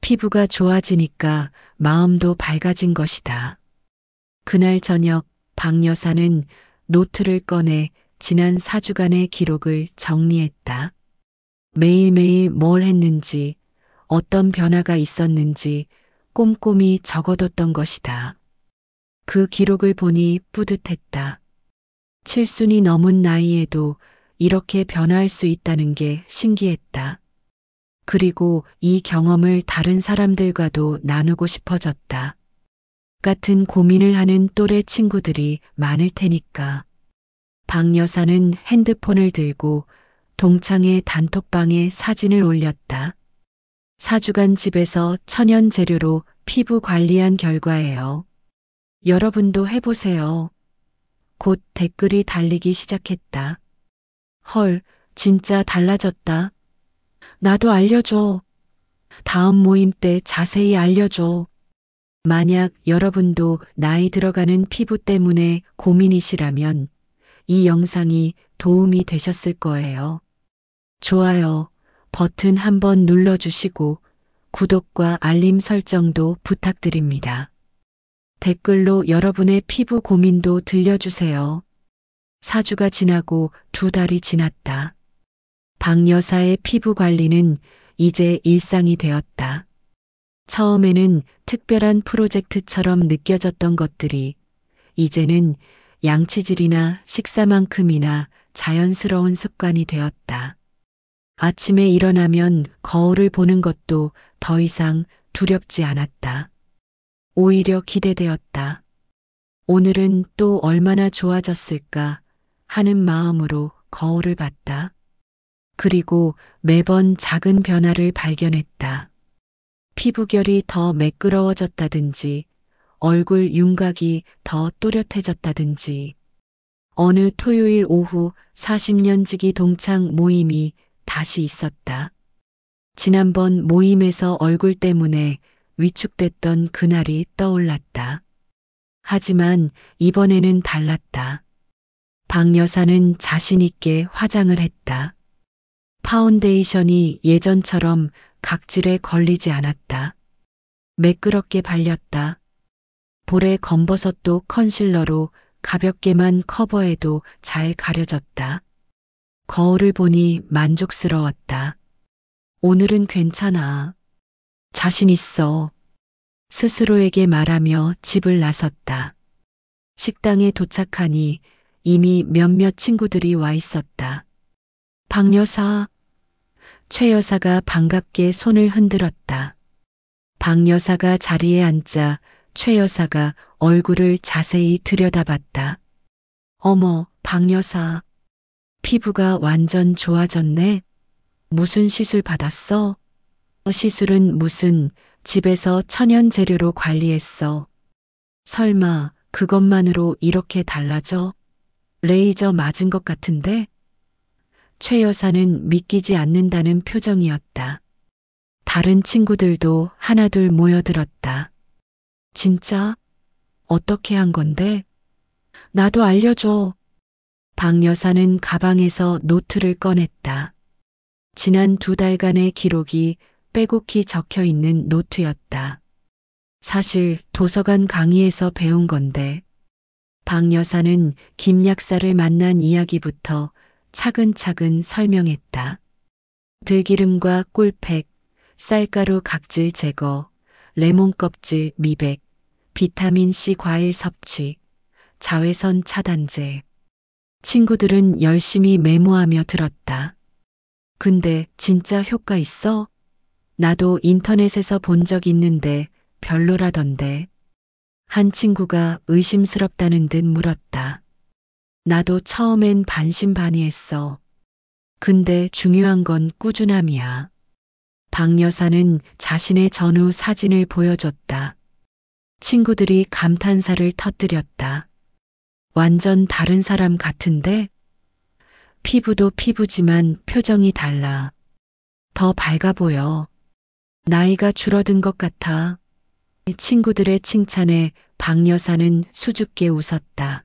피부가 좋아지니까 마음도 밝아진 것이다. 그날 저녁 박 여사는 노트를 꺼내 지난 4주간의 기록을 정리했다. 매일매일 뭘 했는지, 어떤 변화가 있었는지 꼼꼼히 적어뒀던 것이다. 그 기록을 보니 뿌듯했다. 7순이 넘은 나이에도 이렇게 변화할 수 있다는 게 신기했다. 그리고 이 경험을 다른 사람들과도 나누고 싶어졌다. 같은 고민을 하는 또래 친구들이 많을 테니까. 박 여사는 핸드폰을 들고 동창회 단톡방에 사진을 올렸다. 4주간 집에서 천연 재료로 피부 관리한 결과예요. 여러분도 해보세요. 곧 댓글이 달리기 시작했다. 헐, 진짜 달라졌다. 나도 알려줘. 다음 모임 때 자세히 알려줘. 만약 여러분도 나이 들어가는 피부 때문에 고민이시라면 이 영상이 도움이 되셨을 거예요. 좋아요 버튼 한번 눌러주시고 구독과 알림 설정도 부탁드립니다. 댓글로 여러분의 피부 고민도 들려주세요. 4주가 지나고 2달이 지났다. 박 여사의 피부 관리는 이제 일상이 되었다. 처음에는 특별한 프로젝트처럼 느껴졌던 것들이 이제는 양치질이나 식사만큼이나 자연스러운 습관이 되었다. 아침에 일어나면 거울을 보는 것도 더 이상 두렵지 않았다. 오히려 기대되었다. 오늘은 또 얼마나 좋아졌을까 하는 마음으로 거울을 봤다. 그리고 매번 작은 변화를 발견했다. 피부결이 더 매끄러워졌다든지, 얼굴 윤곽이 더 또렷해졌다든지, 어느 토요일 오후 40년지기 동창 모임이 다시 있었다. 지난번 모임에서 얼굴 때문에 위축됐던 그날이 떠올랐다. 하지만 이번에는 달랐다. 박 여사는 자신 있게 화장을 했다. 파운데이션이 예전처럼 각질에 걸리지 않았다. 매끄럽게 발렸다. 볼에 검버섯도 컨실러로 가볍게만 커버해도 잘 가려졌다. 거울을 보니 만족스러웠다. 오늘은 괜찮아. 자신 있어. 스스로에게 말하며 집을 나섰다. 식당에 도착하니 이미 몇몇 친구들이 와 있었다. 박 여사. 최 여사가 반갑게 손을 흔들었다. 박 여사가 자리에 앉자 최 여사가 얼굴을 자세히 들여다봤다. 어머, 박 여사. 피부가 완전 좋아졌네. 무슨 시술 받았어? 시술은 무슨 집에서 천연 재료로 관리했어. 설마 그것만으로 이렇게 달라져? 레이저 맞은 것 같은데? 최 여사는 믿기지 않는다는 표정이었다. 다른 친구들도 하나둘 모여들었다. 진짜? 어떻게 한 건데? 나도 알려줘. 박 여사는 가방에서 노트를 꺼냈다. 지난 2달간의 기록이 빼곡히 적혀 있는 노트였다. 사실 도서관 강의에서 배운 건데 박 여사는 김 약사를 만난 이야기부터 차근차근 설명했다. 들기름과 꿀팩, 쌀가루 각질 제거, 레몬 껍질 미백, 비타민C 과일 섭취, 자외선 차단제. 친구들은 열심히 메모하며 들었다. 근데 진짜 효과 있어? 나도 인터넷에서 본 적 있는데 별로라던데. 한 친구가 의심스럽다는 듯 물었다. 나도 처음엔 반신반의했어. 근데 중요한 건 꾸준함이야. 박 여사는 자신의 전후 사진을 보여줬다. 친구들이 감탄사를 터뜨렸다. 완전 다른 사람 같은데? 피부도 피부지만 표정이 달라. 더 밝아 보여. 나이가 줄어든 것 같아. 친구들의 칭찬에 박 여사는 수줍게 웃었다.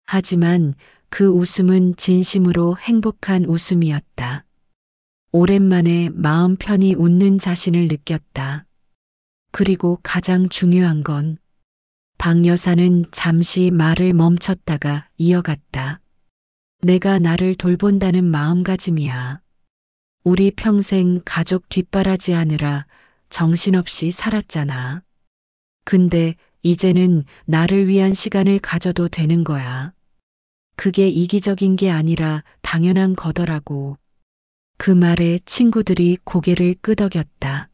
하지만 그 웃음은 진심으로 행복한 웃음이었다. 오랜만에 마음 편히 웃는 자신을 느꼈다. 그리고 가장 중요한 건 박 여사는 잠시 말을 멈췄다가 이어갔다. 내가 나를 돌본다는 마음가짐이야. 우리 평생 가족 뒷바라지하느라 정신없이 살았잖아. 근데 이제는 나를 위한 시간을 가져도 되는 거야. 그게 이기적인 게 아니라 당연한 거더라고. 그 말에 친구들이 고개를 끄덕였다.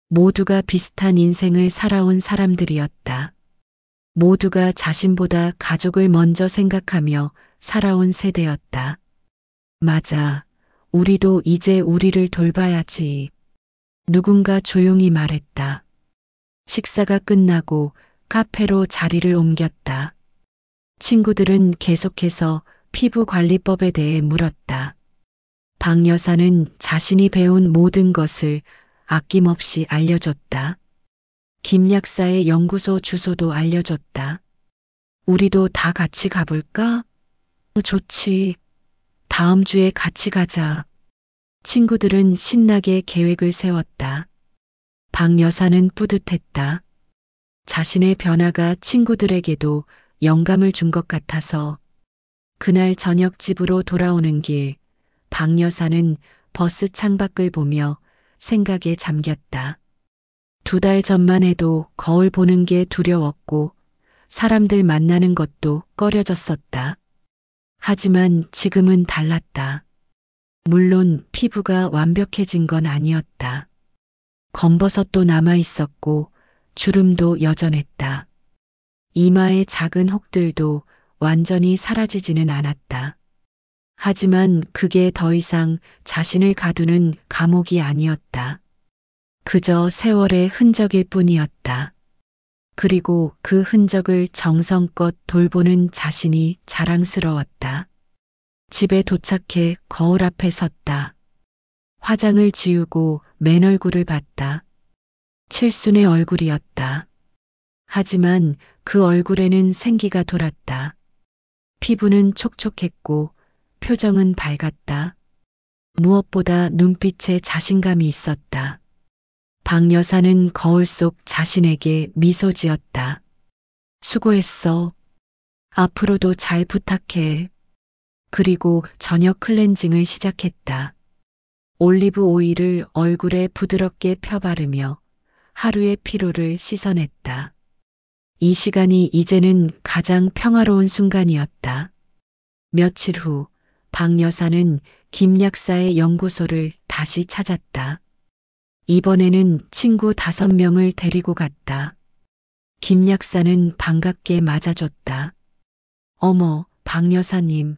모두가 비슷한 인생을 살아온 사람들이었다. 모두가 자신보다 가족을 먼저 생각하며 살아온 세대였다. 맞아. 우리도 이제 우리를 돌봐야지. 누군가 조용히 말했다. 식사가 끝나고 카페로 자리를 옮겼다. 친구들은 계속해서 피부관리법에 대해 물었다. 박 여사는 자신이 배운 모든 것을 아낌없이 알려줬다. 김 약사의 연구소 주소도 알려줬다. 우리도 다 같이 가볼까? 좋지. 다음 주에 같이 가자. 친구들은 신나게 계획을 세웠다. 박 여사는 뿌듯했다. 자신의 변화가 친구들에게도 영감을 준 것 같아서 그날 저녁 집으로 돌아오는 길, 박 여사는 버스 창밖을 보며 생각에 잠겼다. 2달 전만 해도 거울 보는 게 두려웠고 사람들 만나는 것도 꺼려졌었다. 하지만 지금은 달랐다. 물론 피부가 완벽해진 건 아니었다. 검버섯도 남아 있었고 주름도 여전했다. 이마의 작은 혹들도 완전히 사라지지는 않았다. 하지만 그게 더 이상 자신을 가두는 감옥이 아니었다. 그저 세월의 흔적일 뿐이었다. 그리고 그 흔적을 정성껏 돌보는 자신이 자랑스러웠다. 집에 도착해 거울 앞에 섰다. 화장을 지우고 맨 얼굴을 봤다. 칠순의 얼굴이었다. 하지만 그 얼굴에는 생기가 돌았다. 피부는 촉촉했고 표정은 밝았다. 무엇보다 눈빛에 자신감이 있었다. 박 여사는 거울 속 자신에게 미소 지었다. 수고했어. 앞으로도 잘 부탁해. 그리고 저녁 클렌징을 시작했다. 올리브 오일을 얼굴에 부드럽게 펴바르며 하루의 피로를 씻어냈다. 이 시간이 이제는 가장 평화로운 순간이었다. 며칠 후, 박 여사는 김 약사의 연구소를 다시 찾았다. 이번에는 친구 5명을 데리고 갔다. 김 약사는 반갑게 맞아줬다. 어머, 박 여사님.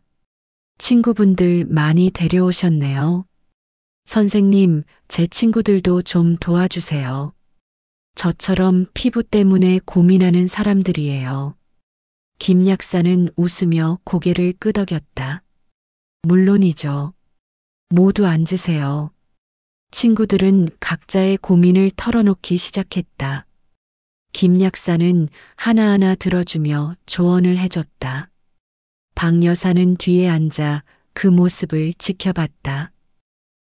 친구분들 많이 데려오셨네요. 선생님, 제 친구들도 좀 도와주세요. 저처럼 피부 때문에 고민하는 사람들이에요. 김 약사는 웃으며 고개를 끄덕였다. 물론이죠. 모두 앉으세요. 친구들은 각자의 고민을 털어놓기 시작했다. 김 약사는 하나하나 들어주며 조언을 해줬다. 박 여사는 뒤에 앉아 그 모습을 지켜봤다.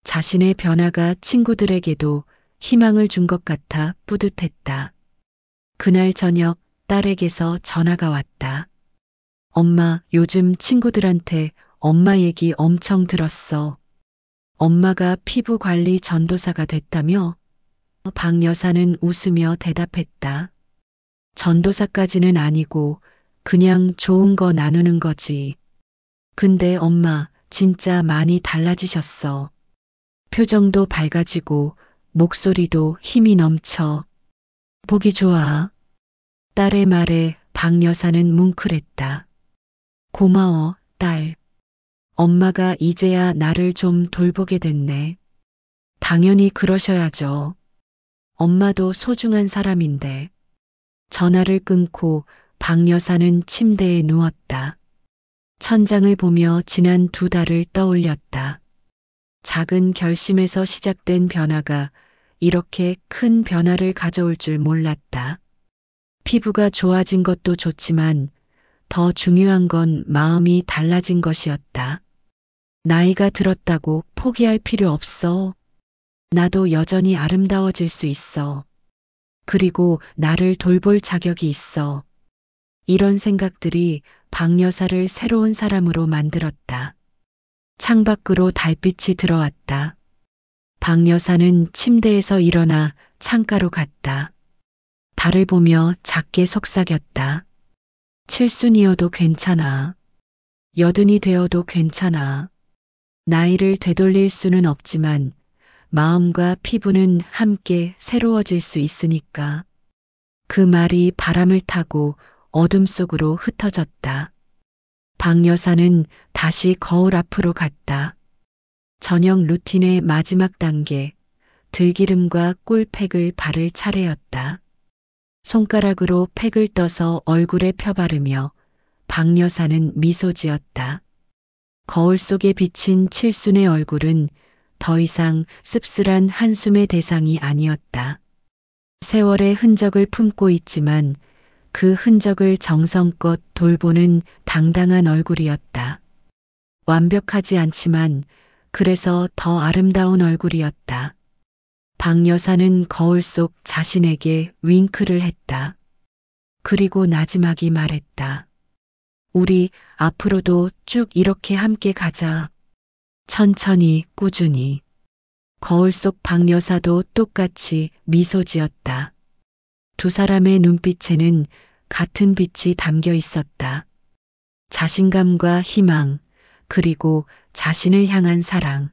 자신의 변화가 친구들에게도 희망을 준 것 같아 뿌듯했다. 그날 저녁 딸에게서 전화가 왔다. 엄마, 요즘 친구들한테 엄마 얘기 엄청 들었어. 엄마가 피부 관리 전도사가 됐다며? 박 여사는 웃으며 대답했다. 전도사까지는 아니고 그냥 좋은 거 나누는 거지. 근데 엄마 진짜 많이 달라지셨어. 표정도 밝아지고 목소리도 힘이 넘쳐. 보기 좋아. 딸의 말에 박 여사는 뭉클했다. 고마워, 딸. 엄마가 이제야 나를 좀 돌보게 됐네. 당연히 그러셔야죠. 엄마도 소중한 사람인데. 전화를 끊고 박 여사는 침대에 누웠다. 천장을 보며 지난 2달을 떠올렸다. 작은 결심에서 시작된 변화가 이렇게 큰 변화를 가져올 줄 몰랐다. 피부가 좋아진 것도 좋지만 더 중요한 건 마음이 달라진 것이었다. 나이가 들었다고 포기할 필요 없어. 나도 여전히 아름다워질 수 있어. 그리고 나를 돌볼 자격이 있어. 이런 생각들이 박 여사를 새로운 사람으로 만들었다. 창밖으로 달빛이 들어왔다. 박 여사는 침대에서 일어나 창가로 갔다. 달을 보며 작게 속삭였다. 칠순이어도 괜찮아. 80이 되어도 괜찮아. 나이를 되돌릴 수는 없지만 마음과 피부는 함께 새로워질 수 있으니까. 그 말이 바람을 타고 어둠 속으로 흩어졌다. 박 여사는 다시 거울 앞으로 갔다. 저녁 루틴의 마지막 단계, 들기름과 꿀팩을 바를 차례였다. 손가락으로 팩을 떠서 얼굴에 펴바르며 박 여사는 미소 지었다. 거울 속에 비친 칠순의 얼굴은 더 이상 씁쓸한 한숨의 대상이 아니었다. 세월의 흔적을 품고 있지만 그 흔적을 정성껏 돌보는 당당한 얼굴이었다. 완벽하지 않지만 그래서 더 아름다운 얼굴이었다. 박 여사는 거울 속 자신에게 윙크를 했다. 그리고 나지막이 말했다. 우리 앞으로도 쭉 이렇게 함께 가자. 천천히, 꾸준히. 거울 속 박 여사도 똑같이 미소 지었다. 두 사람의 눈빛에는 같은 빛이 담겨 있었다. 자신감과 희망, 그리고 자신을 향한 사랑.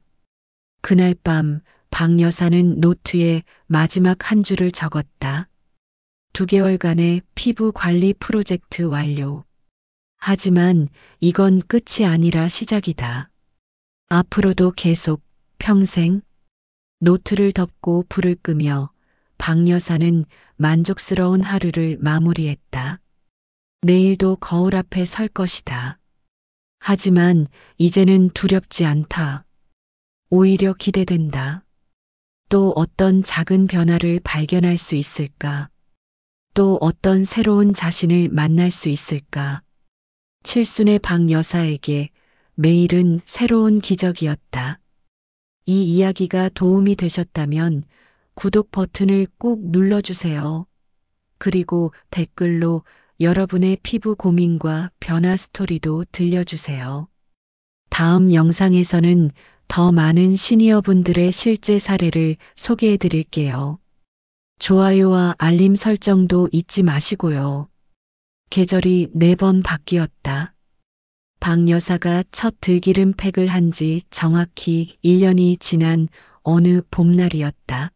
그날 밤 박 여사는 노트에 마지막 한 줄을 적었다. 2개월간의 피부 관리 프로젝트 완료. 하지만 이건 끝이 아니라 시작이다. 앞으로도 계속, 평생. 노트를 덮고 불을 끄며 박 여사는 만족스러운 하루를 마무리했다. 내일도 거울 앞에 설 것이다. 하지만 이제는 두렵지 않다. 오히려 기대된다. 또 어떤 작은 변화를 발견할 수 있을까? 또 어떤 새로운 자신을 만날 수 있을까? 칠순의 박 여사에게 매일은 새로운 기적이었다. 이 이야기가 도움이 되셨다면 구독 버튼을 꼭 눌러주세요. 그리고 댓글로 여러분의 피부 고민과 변화 스토리도 들려주세요. 다음 영상에서는 더 많은 시니어분들의 실제 사례를 소개해 드릴게요. 좋아요와 알림 설정도 잊지 마시고요. 계절이 4번 바뀌었다. 박 여사가 첫 들기름 팩을 한 지 정확히 1년이 지난 어느 봄날이었다.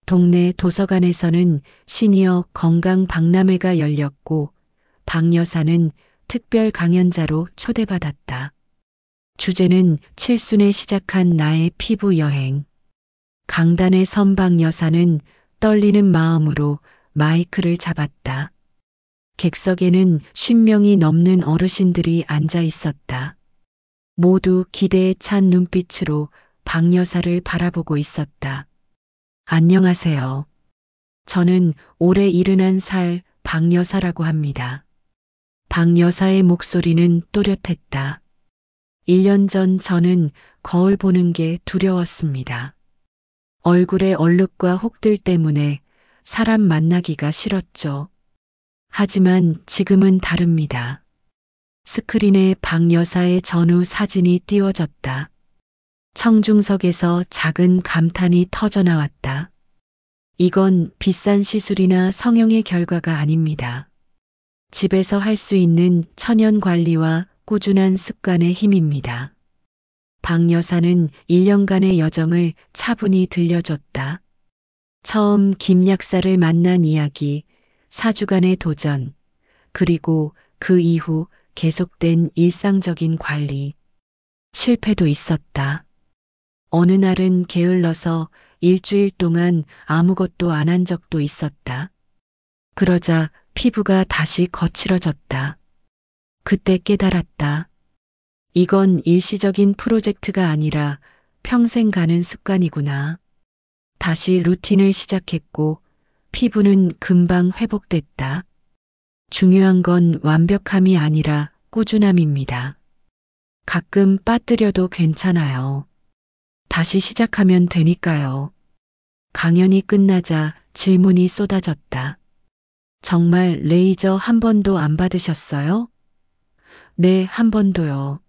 동네 도서관에서는 시니어 건강 박람회가 열렸고 박 여사는 특별 강연자로 초대받았다. 주제는 칠순에 시작한 나의 피부 여행. 강단에 선 박 여사는 떨리는 마음으로 마이크를 잡았다. 객석에는 50명이 넘는 어르신들이 앉아 있었다. 모두 기대에 찬 눈빛으로 박 여사를 바라보고 있었다. 안녕하세요. 저는 올해 71살 박 여사라고 합니다. 박 여사의 목소리는 또렷했다. 1년 전 저는 거울 보는 게 두려웠습니다. 얼굴의 얼룩과 혹들 때문에 사람 만나기가 싫었죠. 하지만 지금은 다릅니다. 스크린에 박 여사의 전후 사진이 띄워졌다. 청중석에서 작은 감탄이 터져나왔다. 이건 비싼 시술이나 성형의 결과가 아닙니다. 집에서 할 수 있는 천연 관리와 꾸준한 습관의 힘입니다. 박 여사는 1년간의 여정을 차분히 들려줬다. 처음 김 약사를 만난 이야기, 4주간의 도전, 그리고 그 이후 계속된 일상적인 관리. 실패도 있었다. 어느 날은 게을러서 일주일 동안 아무것도 안 한 적도 있었다. 그러자 피부가 다시 거칠어졌다. 그때 깨달았다. 이건 일시적인 프로젝트가 아니라 평생 가는 습관이구나. 다시 루틴을 시작했고 피부는 금방 회복됐다. 중요한 건 완벽함이 아니라 꾸준함입니다. 가끔 빠뜨려도 괜찮아요. 다시 시작하면 되니까요. 강연이 끝나자 질문이 쏟아졌다. 정말 레이저 한 번도 안 받으셨어요? 네, 한 번도요.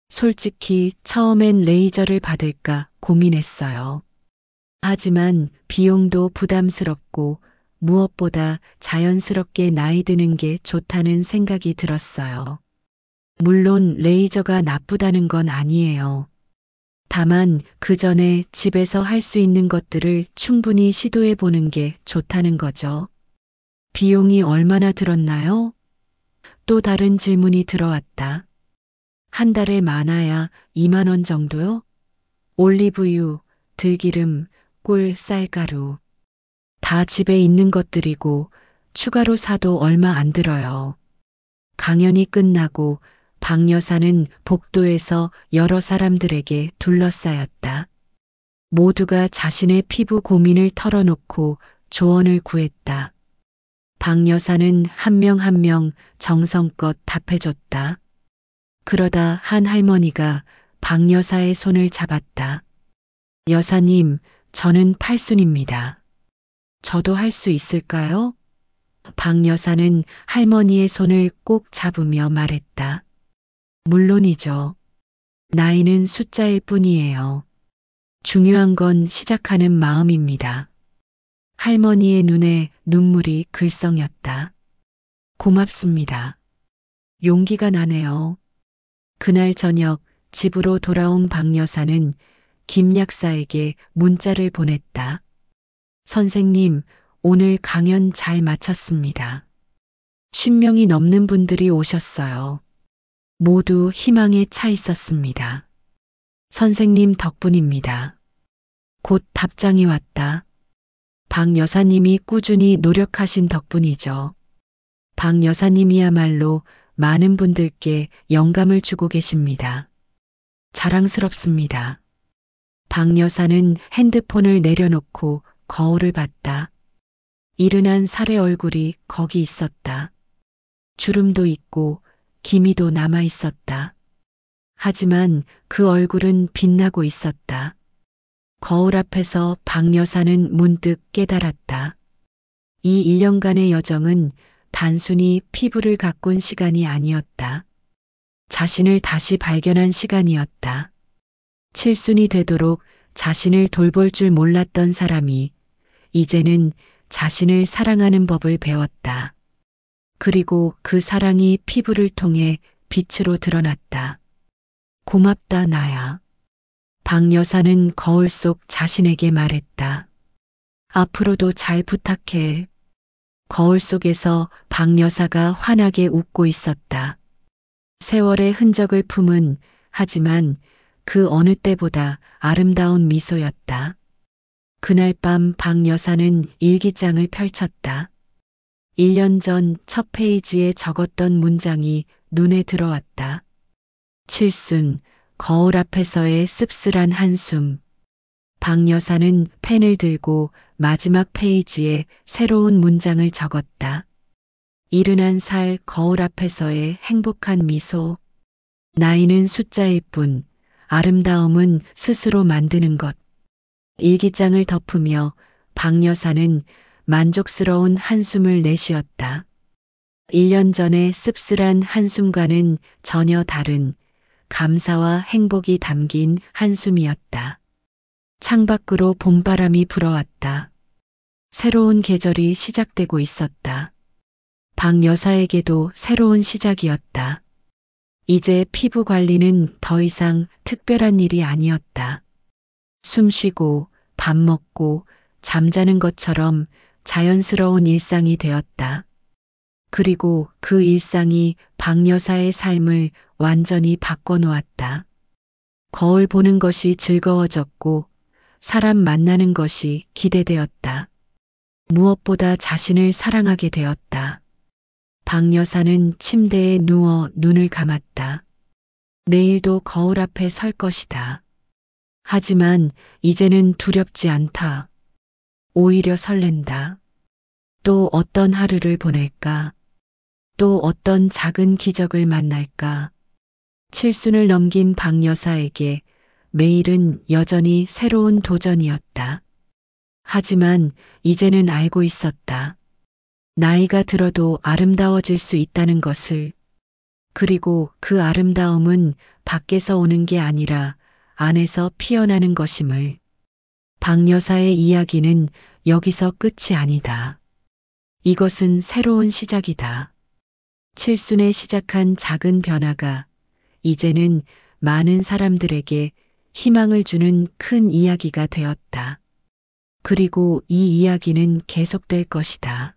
솔직히 처음엔 레이저를 받을까 고민했어요. 하지만 비용도 부담스럽고 무엇보다 자연스럽게 나이 드는 게 좋다는 생각이 들었어요. 물론 레이저가 나쁘다는 건 아니에요. 다만 그 전에 집에서 할 수 있는 것들을 충분히 시도해 보는 게 좋다는 거죠. 비용이 얼마나 들었나요? 또 다른 질문이 들어왔다. 한 달에 많아야 2만 원 정도요? 올리브유, 들기름, 꿀, 쌀가루. 다 집에 있는 것들이고 추가로 사도 얼마 안 들어요. 강연이 끝나고 박 여사는 복도에서 여러 사람들에게 둘러싸였다. 모두가 자신의 피부 고민을 털어놓고 조언을 구했다. 박 여사는 한 명 한 명 정성껏 답해줬다. 그러다 한 할머니가 박 여사의 손을 잡았다. 여사님, 저는 팔순입니다. 저도 할 수 있을까요? 박 여사는 할머니의 손을 꼭 잡으며 말했다. 물론이죠. 나이는 숫자일 뿐이에요. 중요한 건 시작하는 마음입니다. 할머니의 눈에 눈물이 글썽였다. 고맙습니다. 용기가 나네요. 그날 저녁 집으로 돌아온 박 여사는 김 약사에게 문자를 보냈다. 선생님, 오늘 강연 잘 마쳤습니다. 50명이 넘는 분들이 오셨어요. 모두 희망에 차 있었습니다. 선생님 덕분입니다. 곧 답장이 왔다. 박 여사님이 꾸준히 노력하신 덕분이죠. 박 여사님이야말로 많은 분들께 영감을 주고 계십니다. 자랑스럽습니다. 박 여사는 핸드폰을 내려놓고 거울을 봤다. 이른한 살의 얼굴이 거기 있었다. 주름도 있고 기미도 남아 있었다. 하지만 그 얼굴은 빛나고 있었다. 거울 앞에서 박 여사는 문득 깨달았다. 이 1년간의 여정은 단순히 피부를 가꾼 시간이 아니었다. 자신을 다시 발견한 시간이었다. 칠순이 되도록 자신을 돌볼 줄 몰랐던 사람이 이제는 자신을 사랑하는 법을 배웠다. 그리고 그 사랑이 피부를 통해 빛으로 드러났다. 고맙다, 나야. 박 여사는 거울 속 자신에게 말했다. 앞으로도 잘 부탁해. 거울 속에서 박 여사가 환하게 웃고 있었다. 세월의 흔적을 품은 하지만 그 어느 때보다 아름다운 미소였다. 그날 밤 박 여사는 일기장을 펼쳤다. 1년 전 첫 페이지에 적었던 문장이 눈에 들어왔다. 칠순, 거울 앞에서의 씁쓸한 한숨. 박 여사는 펜을 들고 마지막 페이지에 새로운 문장을 적었다. 71살 거울 앞에서의 행복한 미소. 나이는 숫자일 뿐, 아름다움은 스스로 만드는 것. 일기장을 덮으며 박 여사는 만족스러운 한숨을 내쉬었다. 1년 전의 씁쓸한 한숨과는 전혀 다른 감사와 행복이 담긴 한숨이었다. 창밖으로 봄바람이 불어왔다. 새로운 계절이 시작되고 있었다. 박 여사에게도 새로운 시작이었다. 이제 피부 관리는 더 이상 특별한 일이 아니었다. 숨 쉬고 밥 먹고 잠자는 것처럼 자연스러운 일상이 되었다. 그리고 그 일상이 박 여사의 삶을 완전히 바꿔놓았다. 거울 보는 것이 즐거워졌고 사람 만나는 것이 기대되었다. 무엇보다 자신을 사랑하게 되었다. 박 여사는 침대에 누워 눈을 감았다. 내일도 거울 앞에 설 것이다. 하지만 이제는 두렵지 않다. 오히려 설렌다. 또 어떤 하루를 보낼까? 또 어떤 작은 기적을 만날까? 칠순을 넘긴 박 여사에게 매일은 여전히 새로운 도전이었다. 하지만 이제는 알고 있었다. 나이가 들어도 아름다워질 수 있다는 것을. 그리고 그 아름다움은 밖에서 오는 게 아니라 안에서 피어나는 것임을. 박 여사의 이야기는 여기서 끝이 아니다. 이것은 새로운 시작이다. 칠순에 시작한 작은 변화가 이제는 많은 사람들에게 희망을 주는 큰 이야기가 되었다. 그리고 이 이야기는 계속될 것이다.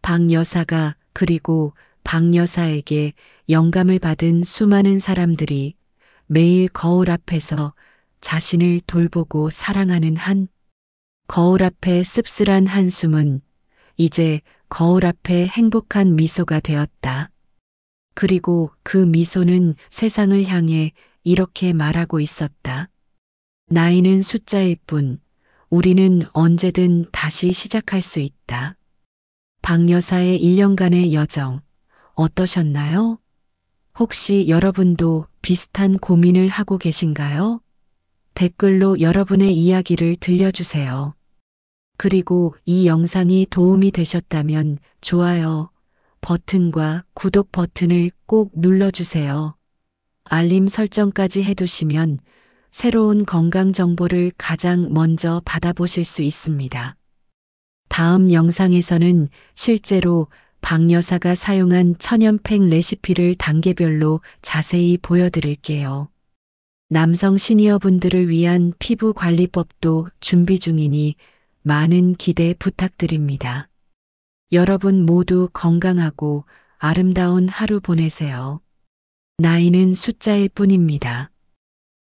박 여사가 그리고 박 여사에게 영감을 받은 수많은 사람들이 매일 거울 앞에서 자신을 돌보고 사랑하는 한 거울 앞의 씁쓸한 한숨은 이제 거울 앞에 행복한 미소가 되었다. 그리고 그 미소는 세상을 향해 이렇게 말하고 있었다. 나이는 숫자일 뿐, 우리는 언제든 다시 시작할 수 있다. 박 여사의 1년간의 여정, 어떠셨나요? 혹시 여러분도 비슷한 고민을 하고 계신가요? 댓글로 여러분의 이야기를 들려주세요. 그리고 이 영상이 도움이 되셨다면 좋아요 버튼과 구독 버튼을 꼭 눌러주세요. 알림 설정까지 해두시면 새로운 건강 정보를 가장 먼저 받아보실 수 있습니다. 다음 영상에서는 실제로 박 여사가 사용한 천연팩 레시피를 단계별로 자세히 보여드릴게요. 남성 시니어분들을 위한 피부 관리법도 준비 중이니 많은 기대 부탁드립니다. 여러분 모두 건강하고 아름다운 하루 보내세요. 나이는 숫자일 뿐입니다.